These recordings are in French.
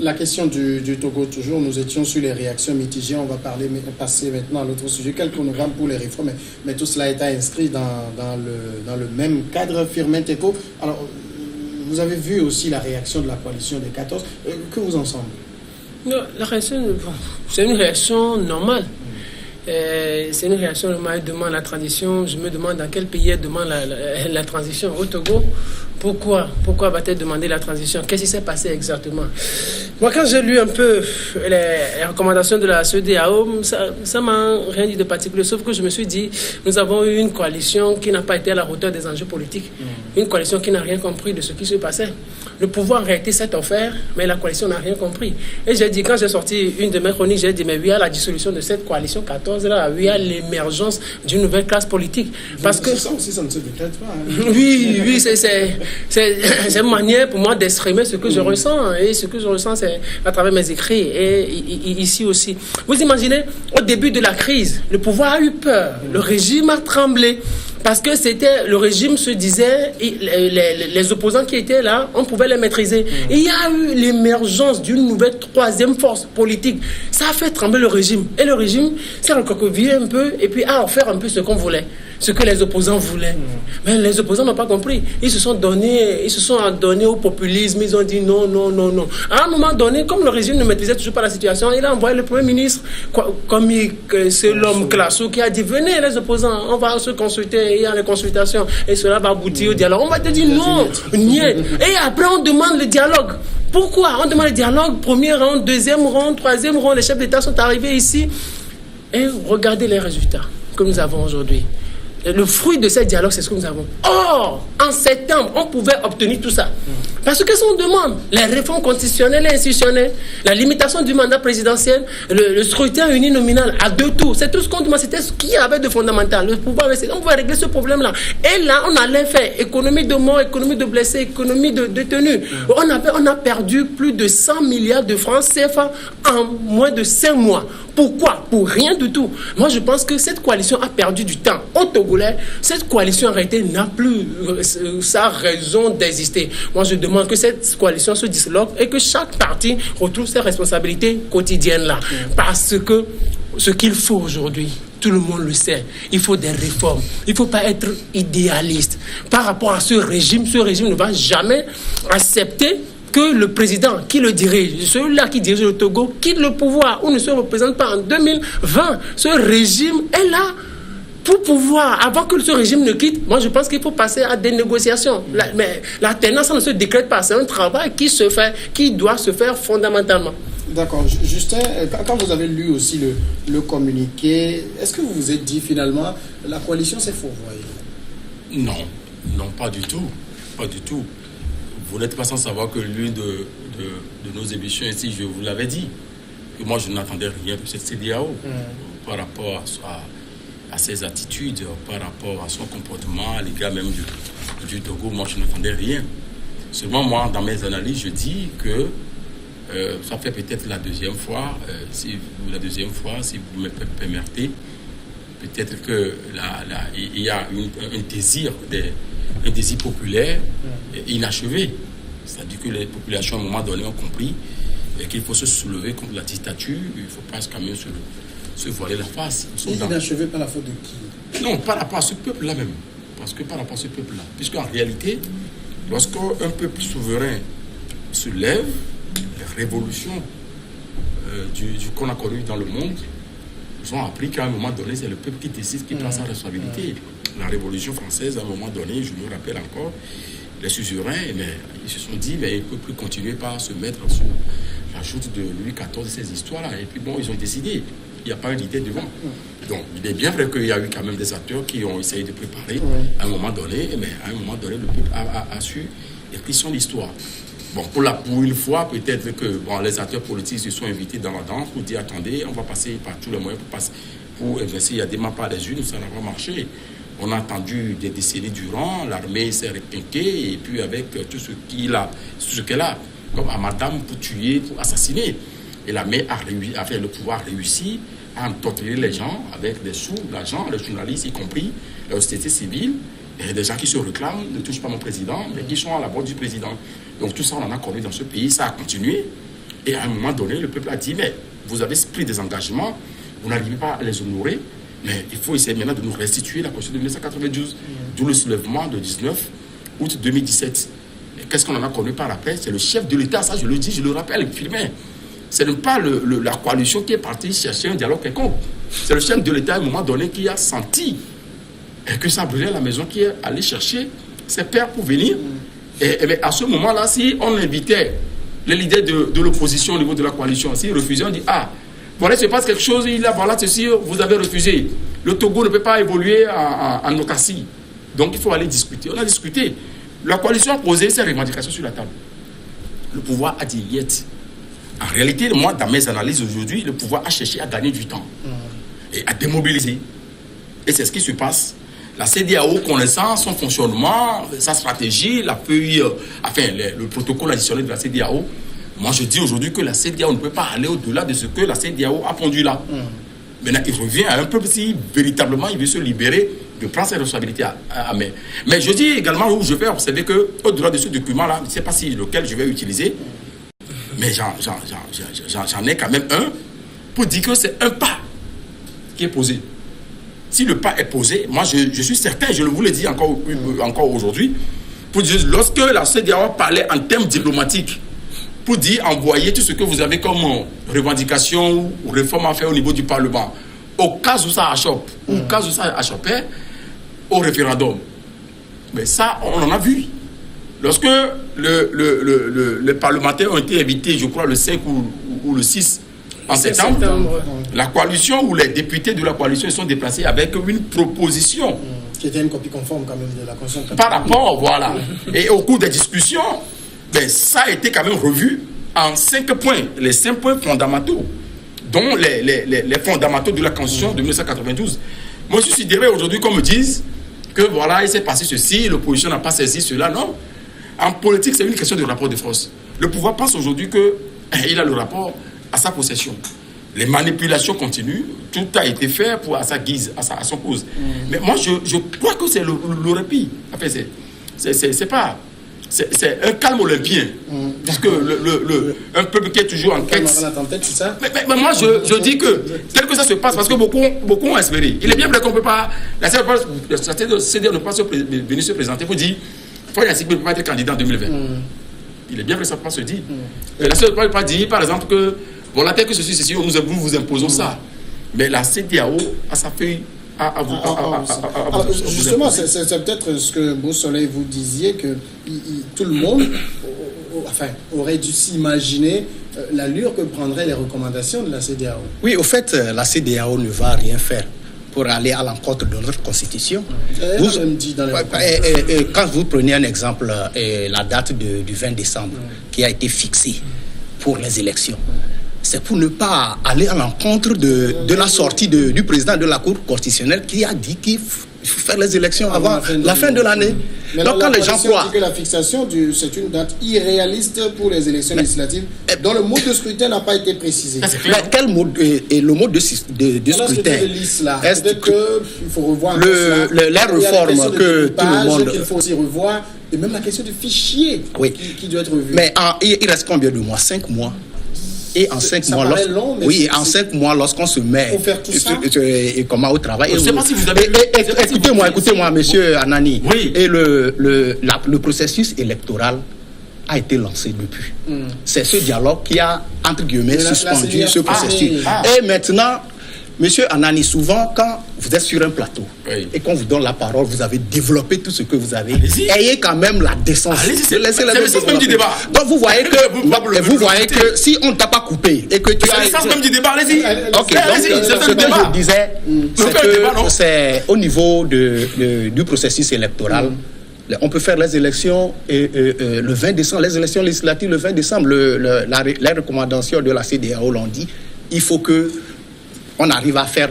la question du Togo, toujours, nous étions sur les réactions mitigées. On va passer maintenant à l'autre sujet. Quel chronogramme pour les réformes, mais tout cela est inscrit dans le même cadre. Firmin Teco. Alors, vous avez vu aussi la réaction de la coalition des 14. Que vous en semblez? Non, la réaction, c'est une réaction normale. C'est une réaction normale. Elle demande la transition. Je me demande dans quel pays elle demande la transition. Au Togo, pourquoi va-t-elle demander la transition? Qu'est-ce qui s'est passé exactement? Moi, quand j'ai lu un peu les recommandations de la CEDEAO, ça m'a rien dit de particulier, sauf que je me suis dit, nous avons eu une coalition qui n'a pas été à la hauteur des enjeux politiques, une coalition qui n'a rien compris de ce qui se passait. Le pouvoir a arrêté cette affaire, mais la coalition n'a rien compris. Et j'ai dit, quand j'ai sorti une de mes chroniques, j'ai dit, mais oui, à la dissolution de cette coalition 14 là, oui, à l'émergence d'une nouvelle classe politique. Parce que ça aussi, ça ne se décrète pas. Hein. Oui, c'est une manière pour moi d'exprimer ce que je ressens. Et ce que je ressens, c'est à travers mes écrits et ici aussi. Vous imaginez, au début de la crise, le pouvoir a eu peur. Le régime a tremblé. Parce que le régime se disait, les opposants qui étaient là, on pouvait les maîtriser. Et il y a eu l'émergence d'une nouvelle troisième force politique. Ça a fait trembler le régime. Et le régime s'est recroquevillé un peu et puis a offert un peu ce qu'on voulait, ce que les opposants voulaient. Mais les opposants n'ont pas compris. Ils se sont donnés au populisme. Ils ont dit non. À un moment donné, comme le régime ne maîtrisait toujours pas la situation, il a envoyé le Premier ministre, comme c'est l'homme Classo, qui a dit, venez les opposants, on va se consulter. Il y a les consultations et cela va aboutir au dialogue. On va te dire non, niet. Et après on demande le dialogue. Pourquoi? On demande le dialogue, premier round, deuxième round, troisième round. Les chefs d'État sont arrivés ici. Et regardez les résultats que nous avons aujourd'hui. Le fruit de ce dialogue, c'est ce que nous avons. Or, en septembre, on pouvait obtenir tout ça. Parce que qu'est-ce qu'on demande? Les réformes constitutionnelles et institutionnelles, la limitation du mandat présidentiel, le scrutin uninominal à 2 tours. C'est tout ce qu'on demande. C'était ce qu'il y avait de fondamental. Le pouvoir, on pouvait régler ce problème-là. Et là, on allait faire économie de morts, économie de blessés, économie de détenus. On a perdu plus de 100 milliards de francs CFA en moins de 5 mois. Pourquoi? Pour rien du tout. Moi, je pense que cette coalition a perdu du temps. Au Togolais, cette coalition arrêtée n'a plus sa raison d'exister. Moi, je demande que cette coalition se disloque et que chaque parti retrouve ses responsabilités quotidiennes là. Parce que ce qu'il faut aujourd'hui, tout le monde le sait, il faut des réformes. Il ne faut pas être idéaliste. Par rapport à ce régime ne va jamais accepter que le président qui le dirige, celui-là qui dirige le Togo, quitte le pouvoir ou ne se représente pas en 2020. Ce régime est là pour pouvoir, avant que ce régime ne quitte. Moi, je pense qu'il faut passer à des négociations. Mais la tenance ne se décrète pas. C'est un travail qui doit se faire fondamentalement. D'accord. Justin, quand vous avez lu aussi le communiqué, est-ce que vous vous êtes dit finalement, la coalition s'est fourvoyée? Non, pas du tout. Pas du tout. Vous n'êtes pas sans savoir que l'une de nos émissions ici, je vous l'avais dit, que moi je n'attendais rien de cette CEDEAO par rapport à ses attitudes, par rapport à son comportement, à l'égard même du Togo. Moi je n'attendais rien. Seulement moi, dans mes analyses, je dis que ça fait peut-être la deuxième fois, si vous me permettez, peut-être que il y a un désir populaire inachevé. C'est-à-dire que les populations, à un moment donné, ont compris qu'il faut se soulever contre la dictature. Il ne faut pas quand même se voiler la face. Inachevé par la faute de qui? Non, par rapport à ce peuple-là même. Parce que par rapport à ce peuple-là. Puisqu'en réalité, lorsqu'un peuple souverain se lève, les révolutions qu'on a connues dans le monde, ils ont appris qu'à un moment donné, c'est le peuple qui décide, qui prend sa responsabilité. La Révolution française, à un moment donné, je me rappelle encore, les suzerains, ils se sont dit, mais ils ne peuvent plus continuer par se mettre sous la joute de Louis XIV et ces histoires-là. Et puis bon, ils ont décidé. Il n'y a pas une idée devant. Donc, il est bien vrai qu'il y a eu quand même des acteurs qui ont essayé de préparer à un moment donné, mais à un moment donné, le peuple a su écrire son histoire. Bon, pour une fois, peut-être que les acteurs politiques se sont invités dans la danse pour dire, attendez, on va passer par tous les moyens pour investir. Il y a des mains par les unes, ça n'a pas marché. On a attendu des décennies durant, l'armée s'est requinquée, et puis avec tout ce qu'elle a, comme à madame pour tuer, pour assassiner. Et l'armée a fait le pouvoir réussi à torturer les gens avec des sous, l'argent, les journalistes y compris, la société civile, et des gens qui se réclament, ne touchent pas mon président, mais qui sont à la bord du président. Donc tout ça, on en a connu dans ce pays, ça a continué. Et à un moment donné, le peuple a dit, mais vous avez pris des engagements, vous n'arrivez pas à les honorer, mais il faut essayer maintenant de nous restituer la Constitution de 1992, d'où le soulèvement de 19 août 2017. Et qu'est-ce qu'on en a connu par après? C'est le chef de l'État, ça je le dis, je le rappelle, filmé. Ce n'est pas la coalition qui est partie chercher un dialogue quelconque. C'est le chef de l'État à un moment donné qui a senti que ça brûlait à la maison, qui est allé chercher ses pairs pour venir. Et à ce moment-là, si on invitait les leaders de l'opposition au niveau de la coalition, s'ils refusaient, on dit, ah, voilà, il se passe quelque chose, voilà, ceci, vous avez refusé. Le Togo ne peut pas évoluer en autarcie. Donc il faut aller discuter. On a discuté. La coalition a posé ses revendications sur la table. Le pouvoir a dit, yet. En réalité, moi, dans mes analyses aujourd'hui, le pouvoir a cherché à gagner du temps et à démobiliser. Et c'est ce qui se passe. La CEDEAO, connaissant son fonctionnement, sa stratégie, la feuille, le protocole additionnel de la CEDEAO, moi je dis aujourd'hui que la CEDEAO ne peut pas aller au-delà de ce que la CEDEAO a pondu là. Maintenant, il revient à un peuple si véritablement il veut se libérer de prendre ses responsabilités à main. Mais je dis également, où je vais observer qu'au-delà de ce document-là, je ne sais pas si lequel je vais utiliser, mais j'en ai quand même un pour dire que c'est un pas qui est posé. Si le pas est posé, moi je suis certain, je vous le dis encore aujourd'hui, pour dire, lorsque la CEDEAO parlait en termes diplomatiques, pour dire envoyer tout ce que vous avez comme revendication ou réforme à faire au niveau du Parlement, au cas où ça achoppe, au cas où ça achoppait, au référendum. Mais ça, on en a vu. Lorsque les parlementaires ont été invités, je crois, le 5 ou le 6 en septembre, la coalition ou les députés de la coalition sont déplacés avec une proposition. Qui était une copie conforme quand même de la Constitution. Par rapport, voilà. Et au cours des discussions, ben, ça a été quand même revu en 5 points, les 5 points fondamentaux, dont les fondamentaux de la Constitution de 1992. Moi, je suis derrière aujourd'hui qu'on me dise que voilà, il s'est passé ceci, l'opposition n'a pas saisi cela. Non. En politique, c'est une question de rapport de force. Le pouvoir pense aujourd'hui qu'il a le rapport à sa possession. Les manipulations continuent, tout a été fait à sa guise, à son cause. Mais moi, je crois que c'est le répit. Enfin, c'est pas... C'est un calme olympien. Parce que un peuple qui est toujours en quête... c'est ça? Mais moi, je dis que tel que ça se passe, parce que beaucoup ont espéré. Il est bien vrai qu'on ne peut pas... La CEDEAO ne peut pas venir se présenter pour dire Faye Gnassingbe ne peut pas être candidat en 2020. Il est bien vrai que ça ne peut pas se dire. Mais la CEDEAO ne peut pas dire, par exemple, que voilà, tel que ceci, nous vous imposons ça. Mais la CEDEAO a sa feuille... Justement, c'est peut-être ce que Beau Soleil vous disiez, que tout le monde aurait dû s'imaginer l'allure que prendraient les recommandations de la CEDEAO. Oui, au fait, la CEDEAO ne va rien faire pour aller à l'encontre de notre constitution. Quand vous prenez un exemple, la date du 20 décembre qui a été fixée pour les élections, c'est pour ne pas aller à l'encontre de la sortie du président de la Cour constitutionnelle qui a dit qu'il faut faire les élections avant la fin de l'année. Donc quand les gens croient que la fixation, c'est une date irréaliste pour les élections législatives, dont le mode de scrutin n'a pas été précisé. Mais quel mode et le mode de scrutin est-ce qu'il faut revoir la réforme que tout le monde... qu'il faut aussi revoir, et même la question du fichier qui doit être revu. Mais il reste combien de mois? 5 mois. Et en 5 mois, en 5 mois, lorsqu'on se met au travail. Je ne sais pas si vous avez... Écoutez-moi, monsieur Anani. Oui. Et le processus électoral a été lancé depuis. C'est ce dialogue qui a, entre guillemets, suspendu ce processus. Et maintenant, monsieur Anani, souvent, quand vous êtes sur un plateau et qu'on vous donne la parole, vous avez développé tout ce que vous avez. Ayez quand même la décence. C'est le sens même du débat. Donc vous voyez que si on ne t'a pas coupé et que tu as... C'est le sens même du débat, allez-y. Ok, donc ce que je disais, c'est au niveau du processus électoral. On peut faire les élections le 20 décembre, les élections législatives le 20 décembre. Les recommandations de la CEDEAO l'ont dit. Il faut que on arrive à faire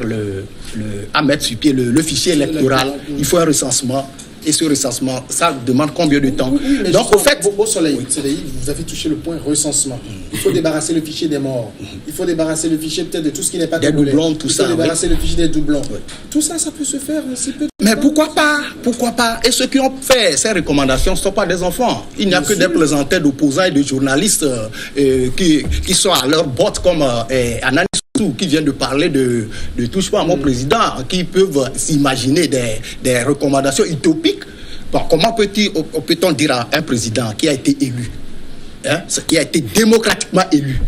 à mettre sur pied le fichier électoral. Il faut un recensement Et ce recensement, ça demande combien de temps? Oui, donc, au fait... Beau Soleil, vous avez touché le point recensement. Il faut débarrasser le fichier des morts. Il faut débarrasser le fichier peut-être de tout ce qui n'est pas des doublons, tout ça. Il faut débarrasser le fichier des doublons. Oui. Tout ça, ça peut se faire aussi peu. Mais pourquoi pas? Pourquoi pas? Et ceux qui ont fait ces recommandations ne sont pas des enfants. Il n'y a que des plaisantins d'opposants et de journalistes qui sont à leur botte comme Anani Sossou, qui vient de parler de touche pas à mon président, qui peuvent s'imaginer des recommandations utopiques. Bon, comment peut-on dire à un président qui a été élu, qui a été démocratiquement élu,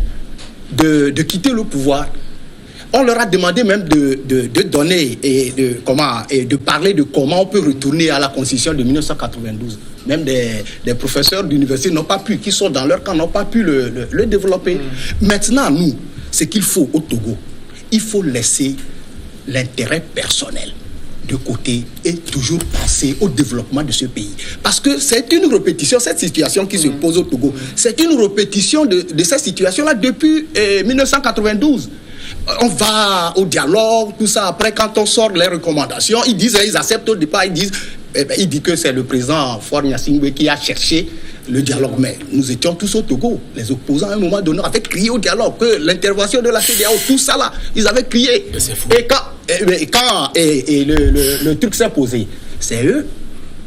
de quitter le pouvoir? On leur a demandé même de donner et de parler de comment on peut retourner à la Constitution de 1992. Même des professeurs d'université n'ont pas pu, qui sont dans leur camp, n'ont pas pu le développer. Maintenant, nous, ce qu'il faut au Togo, il faut laisser l'intérêt personnel de côté et toujours penser au développement de ce pays. Parce que c'est une répétition, cette situation qui se pose au Togo, c'est une répétition de cette situation-là depuis 1992. On va au dialogue, tout ça. Après, quand on sort les recommandations, ils acceptent au départ, ils disent que c'est le président Faure Gnassingbé qui a cherché le dialogue. Mais nous étions tous au Togo. Les opposants, à un moment donné, avaient crié au dialogue, que l'intervention de la CEDEAO, tout ça là, ils avaient crié. Et quand le truc s'est posé, c'est eux.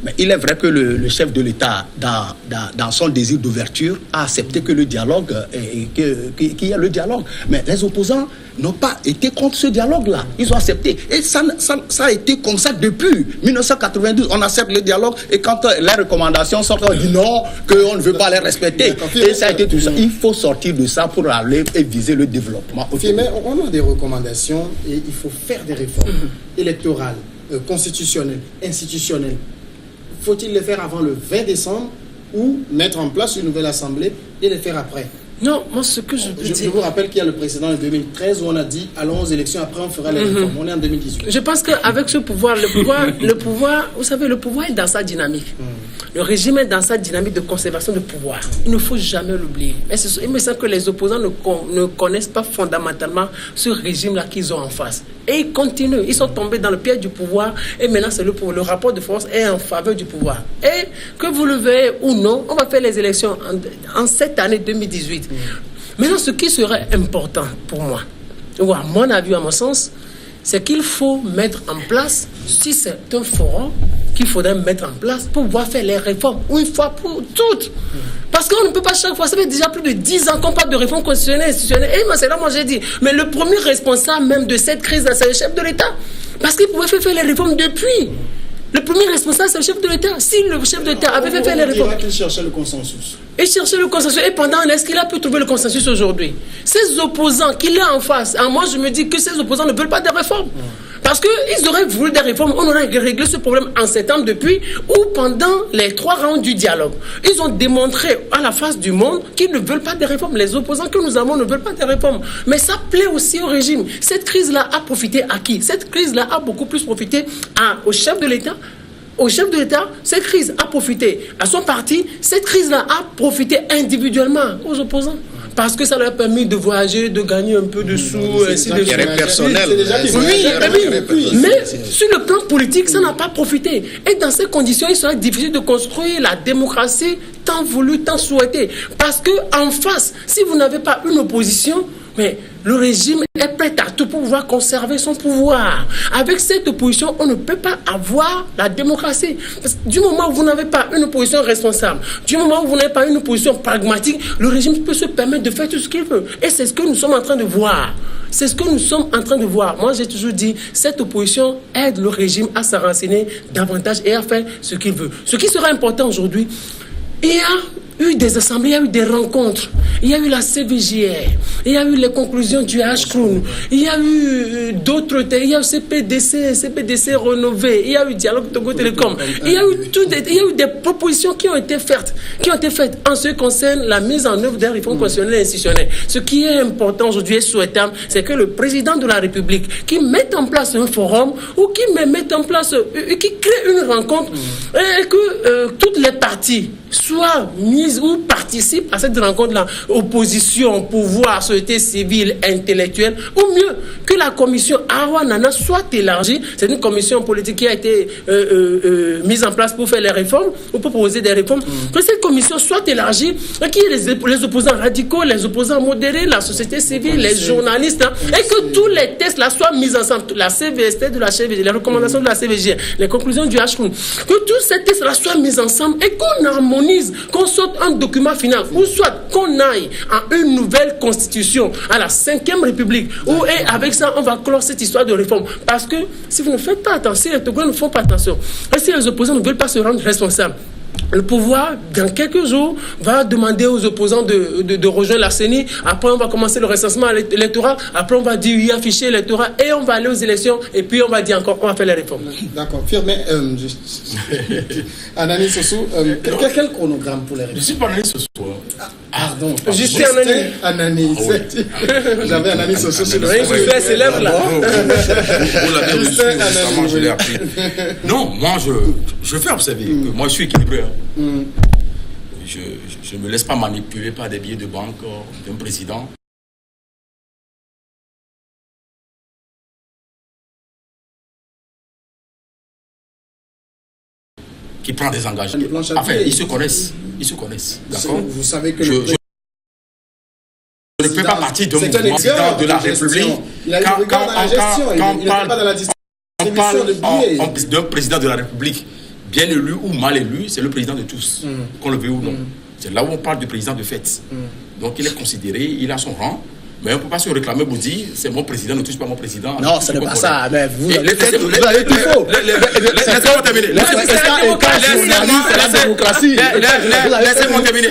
Mais il est vrai que le chef de l'État, dans son désir d'ouverture, a accepté que le dialogue, qu'il y ait le dialogue. Mais les opposants n'ont pas été contre ce dialogue-là. Ils ont accepté. Et ça a été comme ça depuis 1992. On accepte le dialogue et quand les recommandations sortent, on dit non, qu'on ne veut pas les respecter. Et ça a été tout ça. Il faut sortir de ça pour aller et viser le développement. Mais on a des recommandations et il faut faire des réformes électorales, constitutionnelles, institutionnelles. Faut-il le faire avant le 20 décembre ou mettre en place une nouvelle assemblée et le faire après? Non, moi ce que je peux dire... Je vous rappelle qu'il y a le précédent en 2013 où on a dit allons aux élections, après on fera les réformes. On est en 2018. Je pense qu'avec ce pouvoir, le pouvoir, vous savez, le pouvoir est dans sa dynamique. Le régime est dans sa dynamique de conservation de pouvoir. Il ne faut jamais l'oublier. Il me semble que les opposants ne connaissent pas fondamentalement ce régime-là qu'ils ont en face. Et ils continuent. Ils sont tombés dans le piège du pouvoir. Et maintenant, le rapport de force est en faveur du pouvoir. Et que vous le veuillez ou non, on va faire les élections en cette année 2018. Maintenant, ce qui serait important pour moi, ou à mon avis, à mon sens, c'est qu'il faut mettre en place, si c'est un forum qu'il faudrait mettre en place pour pouvoir faire les réformes une fois pour toutes. Parce qu'on ne peut pas chaque fois, ça fait déjà plus de 10 ans qu'on parle de réformes constitutionnelles, institutionnelles. Et c'est là, moi j'ai dit, mais le premier responsable même de cette crise, c'est le chef de l'État. Parce qu'il pouvait faire les réformes depuis. Le premier responsable, c'est le chef de l'État. Si le chef de l'État avait fait faire les réformes... Il cherchait le consensus. Il cherchait le consensus. Et pendant, est-ce qu'il a pu trouver le consensus aujourd'hui? Ces opposants qu'il a en face, moi je me dis que ces opposants ne veulent pas des réformes. Parce qu'ils auraient voulu des réformes, on aurait réglé ce problème en septembre depuis ou pendant les 3 rounds du dialogue. Ils ont démontré à la face du monde qu'ils ne veulent pas des réformes. Les opposants que nous avons ne veulent pas des réformes. Mais ça plaît aussi au régime. Cette crise-là a profité à qui? Cette crise-là a beaucoup plus profité au chef de l'État. Au chef de l'État, cette crise a profité à son parti. Cette crise-là a profité individuellement aux opposants. Parce que ça leur a permis de voyager, de gagner un peu de sous, ainsi de suite. Personnel. Mais sur le plan politique, ça n'a pas profité. Et dans ces conditions, il sera difficile de construire la démocratie tant voulue, tant souhaitée. Parce que en face, si vous n'avez pas une opposition, mais le régime est prêt à tout pour pouvoir conserver son pouvoir. Avec cette opposition, on ne peut pas avoir la démocratie. Parce que du moment où vous n'avez pas une opposition responsable, du moment où vous n'avez pas une opposition pragmatique, le régime peut se permettre de faire tout ce qu'il veut. Et c'est ce que nous sommes en train de voir. C'est ce que nous sommes en train de voir. Moi, j'ai toujours dit, cette opposition aide le régime à s'enraciner davantage et à faire ce qu'il veut. Ce qui sera important aujourd'hui, il y a eu des assemblées, il y a eu des rencontres, il y a eu la CVJR, il y a eu les conclusions du HCROUN, il y a eu d'autres, il y a eu CPDC rénové, il y a eu Dialogue Togo Télécom, il y a eu des propositions qui ont été faites en ce qui concerne la mise en œuvre des réformes constitutionnelles et institutionnelles. Ce qui est important aujourd'hui et souhaitable, c'est que le président de la République qui mette en place un forum ou qui mette en place, qui crée une rencontre et que toutes les parties soit mise ou participe à cette rencontre-là, opposition, pouvoir, société civile, intellectuelle, ou mieux, que la commission Awa-Nana soit élargie. C'est une commission politique qui a été mise en place pour faire les réformes, ou pour proposer des réformes. Que cette commission soit élargie, et qu'il y ait les opposants radicaux, les opposants modérés, la société civile, les journalistes, hein, et que tous les tests là soient mis ensemble. La CVST de la CVG, les recommandations de la CVG, les conclusions du HCOUN, que tous ces tests là soient mis ensemble et qu'on harmonise, qu'on sorte un document final, ou soit qu'on aille à une nouvelle constitution, à la 5e République, où et avec ça, on va clore cette histoire de réforme. Parce que si vous ne faites pas attention, si les Togolais ne font pas attention, et si les opposants ne veulent pas se rendre responsables, le pouvoir, dans quelques jours, va demander aux opposants de rejoindre la CENI. Après, on va commencer le recensement électoral. Après, on va dire oui, afficher l'électorat. Et on va aller aux élections. Et puis, on va dire encore, on va faire les réformes. D'accord. Mais, Anani Soso, quel chronogramme pour les réformes? Je suis pas Anani Soso. Pardon. Juste Anani. J'avais Anani Soso sur le fait célèbre là. Vous l'avez reçu, justement, je l'ai appris. Non, moi, je fais observer que moi, je suis équilibré. Je ne me laisse pas manipuler par des billets de banque d'un président. Qui prend des engagements. Enfin, ils se connaissent. D'accord. Vous savez que je ne peux pas partir d'un mouvement de la République. Quand on parle d'un président de la République, bien élu ou mal élu, c'est le président de tous, qu'on le veut ou non. C'est là où on parle du président de fait. Donc il est considéré, il a son rang, mais on ne peut pas se réclamer pour dire c'est mon président, ne touche pas mon président. Non, ce n'est pas ça. Mais vous avez tout faux. Laissez-moi terminer. C'est la démocratie. Laissez-moi terminer.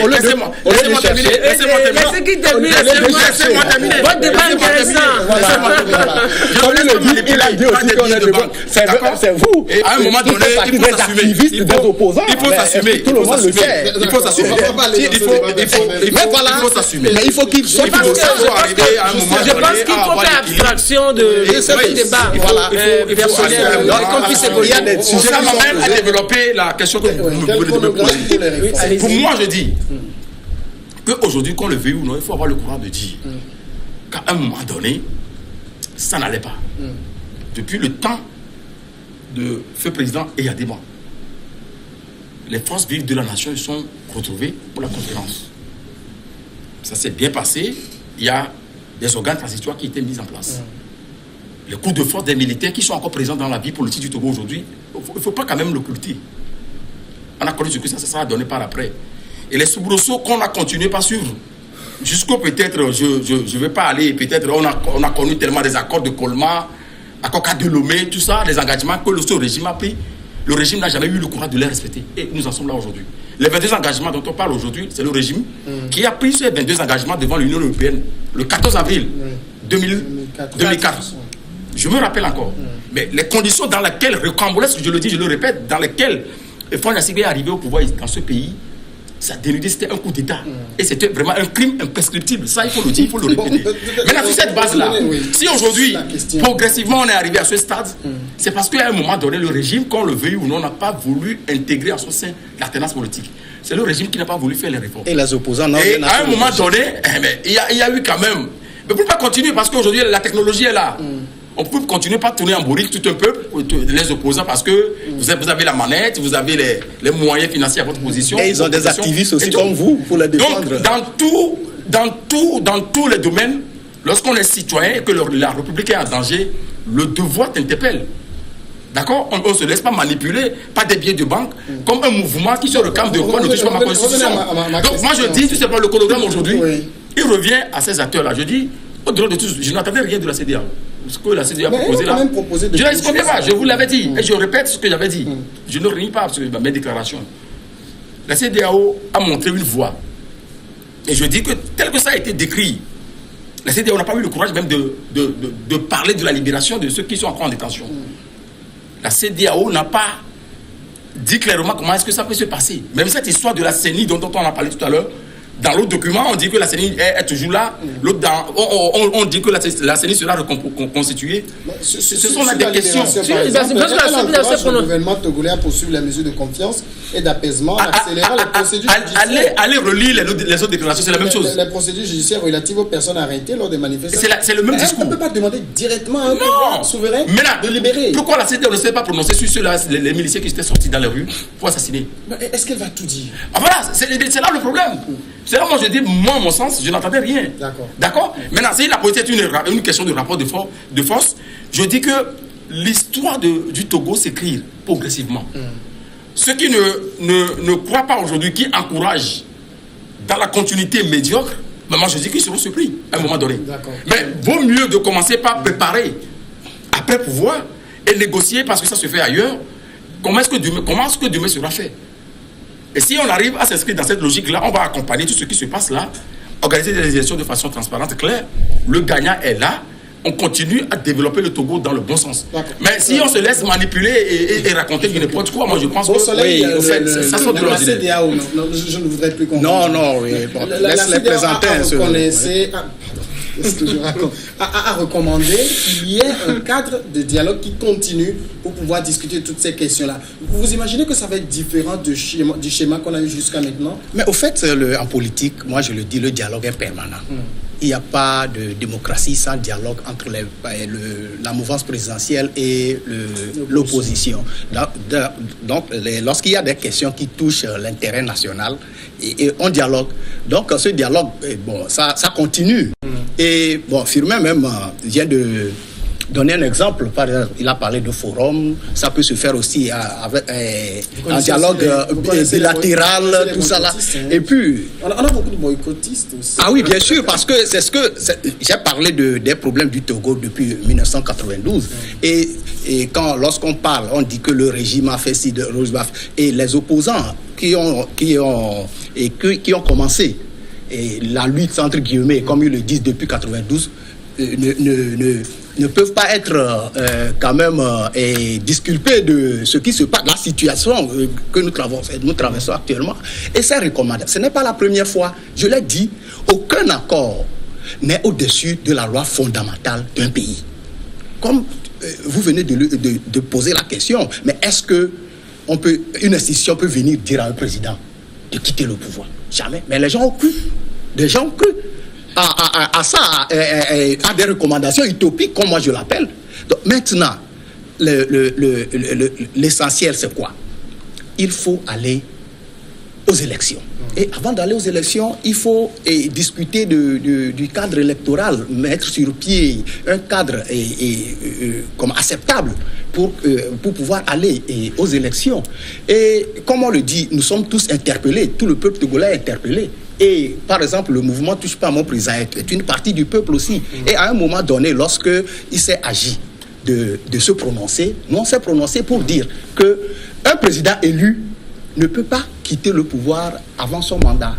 Votre débat est intéressant. Comme il le dit, il a dit aussi qu'on est de banque. C'est vous. Et à un moment donné, il faut s'assumer. Il faut s'assumer. Tout le monde le sait. Il faut s'assumer. Il faut s'assumer. Mais il faut qu'il soit je pense qu'il faut faire abstraction de ce débat personnel. Ça m'amène à développer la question que vous me posez. Pour moi, je dis qu'aujourd'hui, qu'on le veuille ou non, il faut avoir le courage de dire qu'à un moment donné, ça n'allait pas. Depuis le temps de feu président Eyadema, les forces vives de la nation sont retrouvées pour la conférence. Ça s'est bien passé. Il y a des organes transitoires qui étaient mis en place. Les coups de force des militaires qui sont encore présents dans la vie politique du Togo aujourd'hui, il ne faut pas quand même l'occulter. On a connu ce que ça sera donné par après. Et les soubresauts qu'on a continué par suivre. Jusqu'au peut-être, je ne vais pas aller, peut-être on a connu tellement des accords de Colmar, accords de Lomé, tout ça, des engagements que le régime a pris. Le régime n'a jamais eu le courage de les respecter. Et nous en sommes là aujourd'hui. Les 22 engagements dont on parle aujourd'hui, c'est le régime qui a pris ces 22 engagements devant l'Union européenne le 14 avril 2004. Je me rappelle encore. Mais les conditions dans lesquelles, Recambolesque, je le dis, je le répète, dans lesquelles Faure Gnassingbé est arrivé au pouvoir dans ce pays, ça dénudait, c'était un coup d'État. Et c'était vraiment un crime imprescriptible. Ça, il faut le dire, il faut le répéter. Maintenant, sur cette base-là, si aujourd'hui, progressivement, on est arrivé à ce stade, c'est parce qu'à un moment donné, le régime, qu'on le veuille ou non, n'a pas voulu intégrer en son sein l'alternance politique. C'est le régime qui n'a pas voulu faire les réformes. Et les opposants n'ont rien à faire. Et à un moment donné, il y a eu quand même... Mais pour ne pas continuer, parce qu'aujourd'hui, la technologie est là. On peut continuer par tourner en bourrique tout un peuple, les opposants, parce que vous avez la manette, vous avez les moyens financiers à votre position. Et ils ont des activistes aussi comme vous pour les défendre. Donc, dans tous les domaines, lorsqu'on est citoyen et que la République est en danger, le devoir t'interpelle. D'accord? On ne se laisse pas manipuler par des billets de banque comme un mouvement qui se réclame de quoi ne touche pas ma constitution. Donc moi je dis, tu sais pas, le chronogramme aujourd'hui, il revient à ces acteurs-là. Je dis, au-delà de tout, je n'attendais rien de la CEDEAO. Ce que la CEDEAO a proposé là, je ne comprends pas, je vous l'avais dit, et je répète ce que j'avais dit. Je ne renie pas mes déclarations. La CEDEAO a montré une voie. Et je dis que tel que ça a été décrit, la CEDEAO n'a pas eu le courage même de parler de la libération de ceux qui sont encore en détention. La CEDEAO n'a pas dit clairement comment est-ce que ça peut se passer. Même cette histoire de la CENI dont on a parlé tout à l'heure, dans l'autre document, on dit que la CENI est toujours là. On dit que la CENI sera reconstituée. Ce sont là des questions. Le gouvernement togolais a poursuivi la mesure de confiance et d'apaisement, accélérant les procédures judiciaires. Allez relire les autres déclarations, c'est la même chose. Les procédures judiciaires relatives aux personnes arrêtées lors des manifestations. C'est le même discours. On ne peut pas demander directement à un pouvoir souverain de libérer. Pourquoi la CEDEAO ne s'est pas prononcée sur ceux-là, les miliciens qui étaient sortis dans les rues pour assassiner? Est-ce qu'elle va tout dire? Voilà, c'est là le problème. C'est là moi je dis, moi, mon sens, je n'entendais rien. D'accord. Maintenant, si la politique est une question de rapport de force, je dis que l'histoire du Togo s'écrit progressivement. Ceux qui ne croient pas aujourd'hui, qui encouragent dans la continuité médiocre, mais moi je dis qu'ils seront surpris à un moment donné. Mais vaut mieux de commencer par préparer après pouvoir et négocier parce que ça se fait ailleurs. Comment est-ce que demain sera fait? Et si on arrive à s'inscrire dans cette logique-là, on va accompagner tout ce qui se passe là, organiser des élections de façon transparente et claire. Le gagnant est là. On continue à développer le Togo dans le bon sens. Mais si on se laisse manipuler et raconter du n'importe quoi, moi je pense que ça sort de l'ordinaire. Je ne voudrais plus comprendre. Non, laisse-les présenter. A recommandé qu'il y ait un cadre de dialogue qui continue pour pouvoir discuter de toutes ces questions-là. Vous imaginez que ça va être différent du schéma qu'on a eu jusqu'à maintenant? Mais au fait, en politique, moi je le dis, le dialogue est permanent. Il n'y a pas de démocratie sans dialogue entre la mouvance présidentielle et l'opposition. Donc, lorsqu'il y a des questions qui touchent l'intérêt national, et on dialogue. Donc, ce dialogue, ça continue. Et Firmin même vient de donner un exemple. Par exemple, il a parlé de forum. Ça peut se faire aussi avec un dialogue bilatéral, tout ça là. Et puis... On a beaucoup de boycottistes aussi. Ah oui, bien sûr, parce que j'ai parlé des problèmes du Togo depuis 1992. Et lorsqu'on parle, on dit que le régime a fait ci, et les opposants qui ont commencé et la lutte entre guillemets, comme ils le disent depuis 92, ne peuvent pas être quand même disculpés de ce qui se passe, la situation que nous traversons actuellement. Et c'est recommandé. Ce n'est pas la première fois, je l'ai dit, aucun accord n'est au-dessus de la loi fondamentale d'un pays. Comme vous venez de poser la question, mais est-ce que une institution peut venir dire à un président de quitter le pouvoir? Jamais. Mais les gens ont cru. Des gens ont cru à ça, à des recommandations utopiques, comme moi je l'appelle. Donc maintenant, l'essentiel, c'est quoi? Il faut aller aux élections. Et avant d'aller aux élections, il faut discuter du cadre électoral, mettre sur pied un cadre comme acceptable pour pouvoir aller aux élections. Et comme on le dit, nous sommes tous interpellés, tout le peuple togolais est interpellé. Et par exemple, le mouvement Touche pas à mon président est une partie du peuple aussi. Et à un moment donné, lorsqu'il s'est agi de se prononcer, nous on s'est prononcé pour dire qu'un président élu ne peut pas quitter le pouvoir avant son mandat,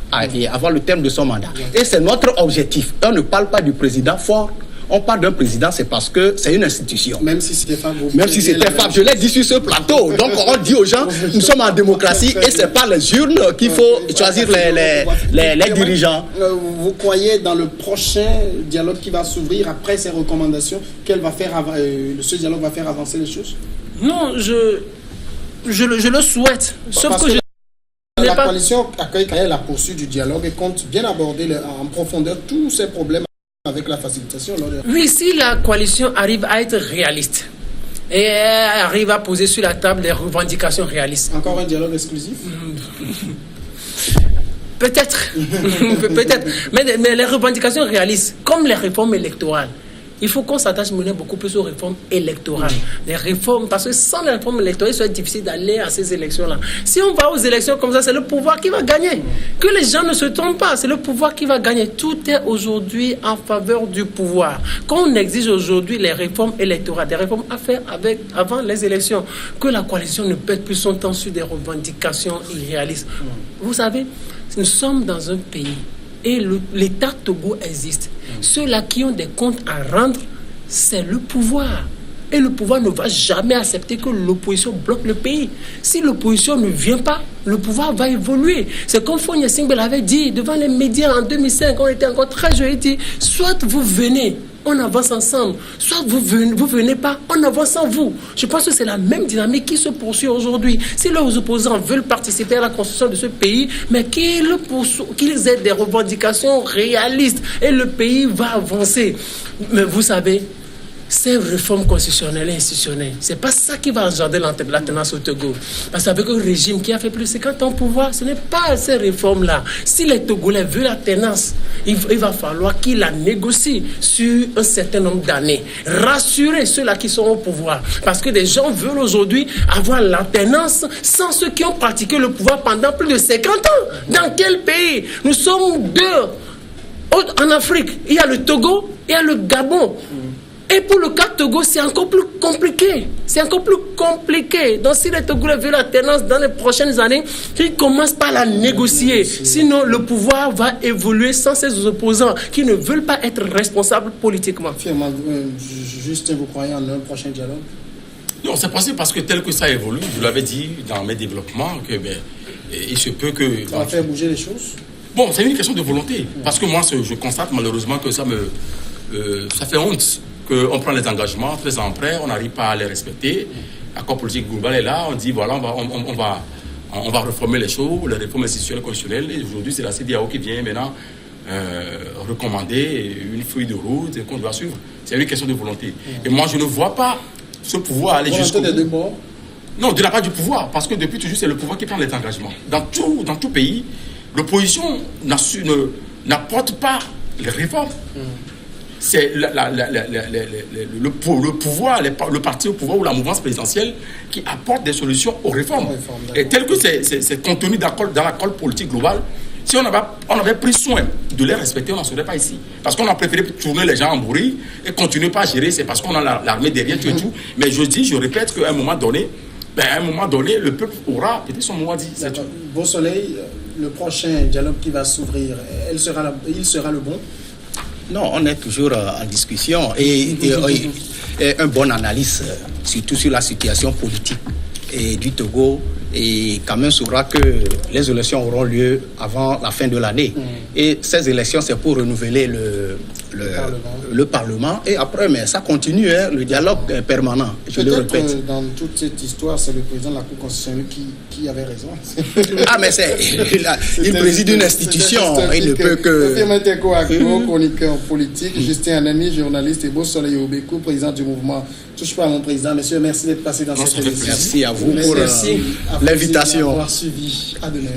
avant le terme de son mandat. Et c'est notre objectif. On ne parle pas du président fort. On parle d'un président, c'est parce que c'est une institution. Même si c'était Fab, je l'ai dit sur ce plateau. Donc on dit aux gens, nous sommes en démocratie et c'est pas les urnes qu'il faut choisir les dirigeants. Vous croyez dans le prochain dialogue qui va s'ouvrir après ces recommandations, ce dialogue va faire avancer les choses? Non, je le souhaite. Sauf que la coalition accueille la poursuite du dialogue et compte bien aborder en profondeur tous ces problèmes avec la facilitation. Oui, si la coalition arrive à être réaliste et arrive à poser sur la table des revendications réalistes. Encore un dialogue exclusif? Peut-être. Peut-être. Mais les revendications réalistes, comme les réformes électorales, il faut qu'on s'attache maintenant beaucoup plus aux réformes électorales. Les réformes, parce que sans les réformes électorales, il serait difficile d'aller à ces élections-là. Si on va aux élections comme ça, c'est le pouvoir qui va gagner. Que les gens ne se trompent pas, c'est le pouvoir qui va gagner. Tout est aujourd'hui en faveur du pouvoir. Quand on exige aujourd'hui les réformes électorales, des réformes à faire avant les élections, que la coalition ne perde plus son temps sur des revendications irréalistes. Vous savez, nous sommes dans un pays et l'État Togo existe. Ceux-là qui ont des comptes à rendre, c'est le pouvoir. Et le pouvoir ne va jamais accepter que l'opposition bloque le pays. Si l'opposition ne vient pas, le pouvoir va évoluer. C'est comme Fonia Singbel avait dit devant les médias en 2005, on était encore très joli, dit, soit vous venez on avance ensemble. Soit vous venez pas, on avance sans vous. Je pense que c'est la même dynamique qui se poursuit aujourd'hui. Si leurs opposants veulent participer à la construction de ce pays, mais qu'ils aient des revendications réalistes et le pays va avancer. Mais vous savez, ces réformes constitutionnelles et institutionnelles, c'est pas ça qui va engendrer la tenance au Togo. Parce qu'avec un régime qui a fait plus de 50 ans au pouvoir, ce n'est pas ces réformes-là. Si les Togolais veulent la tenance, il va falloir qu'ils la négocient sur un certain nombre d'années. Rassurer ceux-là qui sont au pouvoir. Parce que des gens veulent aujourd'hui avoir la tenance sans ceux qui ont pratiqué le pouvoir pendant plus de 50 ans. Dans quel pays? Nous sommes deux. En Afrique, il y a le Togo, il y a le Gabon. Et pour le cas de Togo, c'est encore plus compliqué. C'est encore plus compliqué. Donc si les Togolais veulent la tenance dans les prochaines années, ils commencent par la négocier. Sinon, le pouvoir va évoluer sans ses opposants qui ne veulent pas être responsables politiquement. Justin, vous croyez en un prochain dialogue? Non, c'est possible parce que tel que ça évolue, je l'avais dit dans mes développements, que il se peut que... Ça va faire bouger les choses? Bon, c'est une question de volonté. Parce que moi, je constate malheureusement que ça fait honte. On prend les engagements, 13 ans après, on n'arrive pas à les respecter. L'accord politique global est là, on dit voilà, on va reformer les choses, les réformes institutionnelles constitutionnelles. Et aujourd'hui, c'est la CEDEAO qui vient maintenant recommander une feuille de route qu'on doit suivre. C'est une question de volonté. Et moi, je ne vois pas ce pouvoir aller jusqu'au bout. Non, de la part du pouvoir, parce que depuis toujours, c'est le pouvoir qui prend les engagements. Dans tout pays, l'opposition n'apporte pas les réformes. C'est le pouvoir, le parti au pouvoir ou la mouvance présidentielle qui apporte des solutions aux réformes. Et tel que c'est contenu dans l'accord politique global, si on avait pris soin de les respecter, on n'en serait pas ici. Parce qu'on a préféré tourner les gens en bourri et continuer pas à gérer, c'est parce qu'on a l'armée derrière tout et tout. Mais je répète qu'à un moment donné, le peuple aura peut-être son mot à dire. Beau Soleil, le prochain dialogue qui va s'ouvrir, il sera le bon? Non, on est toujours en discussion et un bon analyse, surtout sur la situation politique du Togo. Et quand même saura que les élections auront lieu avant la fin de l'année. Et ces élections, c'est pour renouveler le Parlement. Et après, mais ça continue, le dialogue permanent. Je le répète. Dans toute cette histoire, c'est le président de la Cour constitutionnelle qui avait raison. Ah, mais il préside une institution. Il ne peut que... Chroniqueur politique, Justin Anani, journaliste, et Beau Soleil Obekou, président du mouvement Touche pas à mon président. Monsieur, merci d'être passé dans cette émission. Merci à vous pour l'invitation. Avoir suivi. À demain.